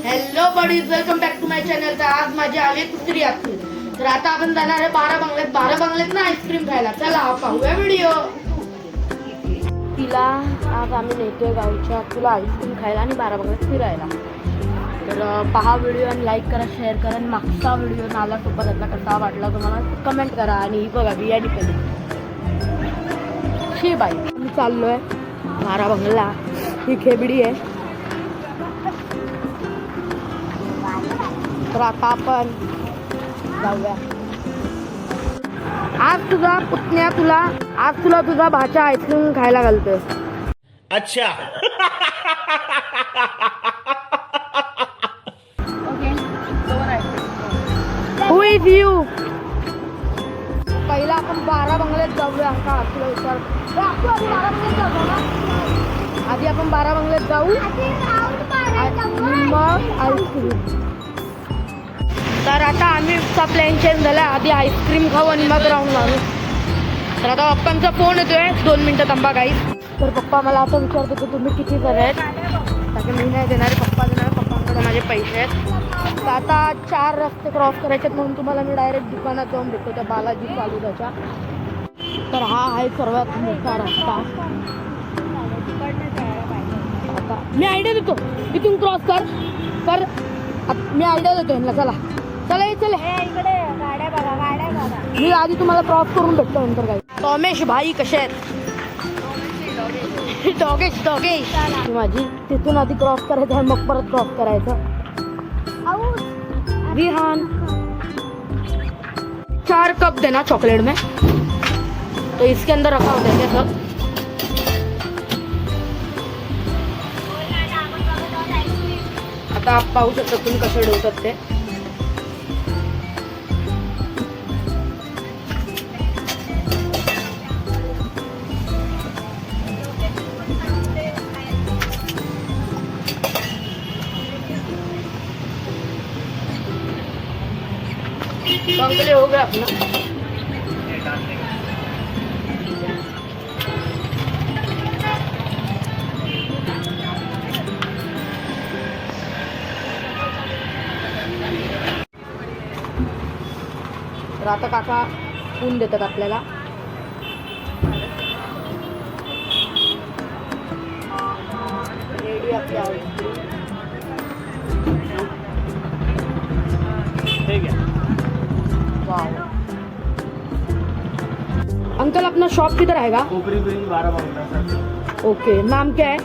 Hello buddies, welcome back to my channel. तर आज माझी आली दुसरी यात्री. तर आता आपण जाणार आहे 12 बंगल्यात ना आईस्क्रीम खायला. चला पाहूया व्हिडिओ. तिला आज आम्ही नेतोय गावच्या तुला आईस्क्रीम खायला आणि 12 बंगल्यात फिरायला. तर पहा व्हिडिओ आणि लाईक करा, शेअर करा. आणि मागचा व्हिडिओ नाला सोबतला कसा वाटला तुम्हाला कमेंट करा. आणि बघा बिर्याणी पहिले शे बाई आम्ही चाललोय 12 बंगला. ही खेबडी आहे. तर आता आपण जाऊया. आज तुझा पुतण्या तुला तुझा भाचा आईस्क्रीम खायला घालतोय. अच्छा. Who is you? पहिला आपण 12 बंगल्यात जाऊया. का तुला विचार आधी आपण 12 बंगल्यात जाऊ मग आईस्क्रीम. तर आता आम्हीचा प्लॅन चेंज झाला. आधी आईस्क्रीम खाऊ आणि मग राऊंड मारू. तर आता पप्पांचा फोन येतोय. 2 मिनिटं थांबा गाईस. तर पप्पा मला आता विचारतो की तुम्ही किती जण आहेत. त्याचे मी नाही देणार, पप्पा देणार. पप्पांकडे माझे पैसे आहेत. तर आता 4 रस्ते क्रॉस करायचे आहेत म्हणून तुम्हाला मी डायरेक्ट दुकानात जाऊन भेटतो त्या बालाजी चालूदाच्या. तर हा आहे सर्वात मोठा रस्ता. आता मी आयडिया देतो, इथून क्रॉस कर. मी आयडिया देतो यांना. चला चला इकडे गाड्या बघा. मी आधी तुम्हाला क्रॉस करून भेटतो नंतर. काय टॉमेश भाई कसे आहेत? डॉगेश माझी तिथून आधी क्रॉस करायचं आहे मग परत क्रॉस करायचं. विहान 4 कप देना चॉकलेट में, तो इसके अंदर रखा होता है क्या सब? आता आप पाहू शकता तुम्ही कसे ठेवतात ते. बंगले हो गया अपना. तर आता काका ऊन देतात आपल्याला. रेडी आपल्या अंकल अपना शॉप किधर आएगा? ऊपरी ब्रिज 12 बंगला. ओके, नाम क्या है?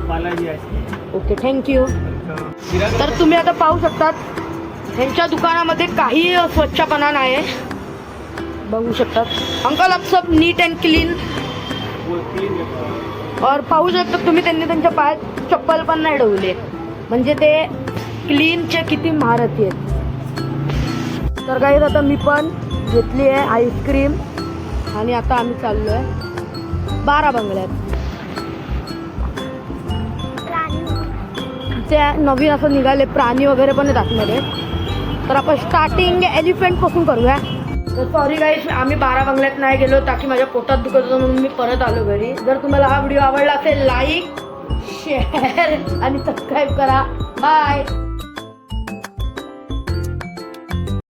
बालाजी आईस्क्रीम. Okay, thank you. तर तुम्ही आता पाहू शकतात ह्यांच्या दुकानामध्ये काही स्वच्छपणा नाही आहे. बघू शकतात अंकल आप सब नीट अँड क्लीन. और पाहू शकता तुम्ही त्यांनी त्यांच्या पायात चप्पल पण नाही ठेवले. म्हणजे ते क्लीनचे किती महारथी आहेत. तर काही आता मी पण घेतली आहे आईस्क्रीम आणि आता आम्ही चाललो आहे 12 बंगल्यात. त्या नवीन असं निघाले प्राणी वगैरे पण आहेत आतमध्ये. तर आपण स्टार्टिंग एलिफंट पासून करूया. तर सॉरी गाईस, आम्ही 12 बंगल्यात नाही गेलो ताकी माझ्या पोटात दुखत होतं म्हणून मी परत आलो घरी. जर तुम्हाला हा व्हिडिओ आवडला असेल लाईक, शेअर आणि सबस्क्राईब करा. बाय.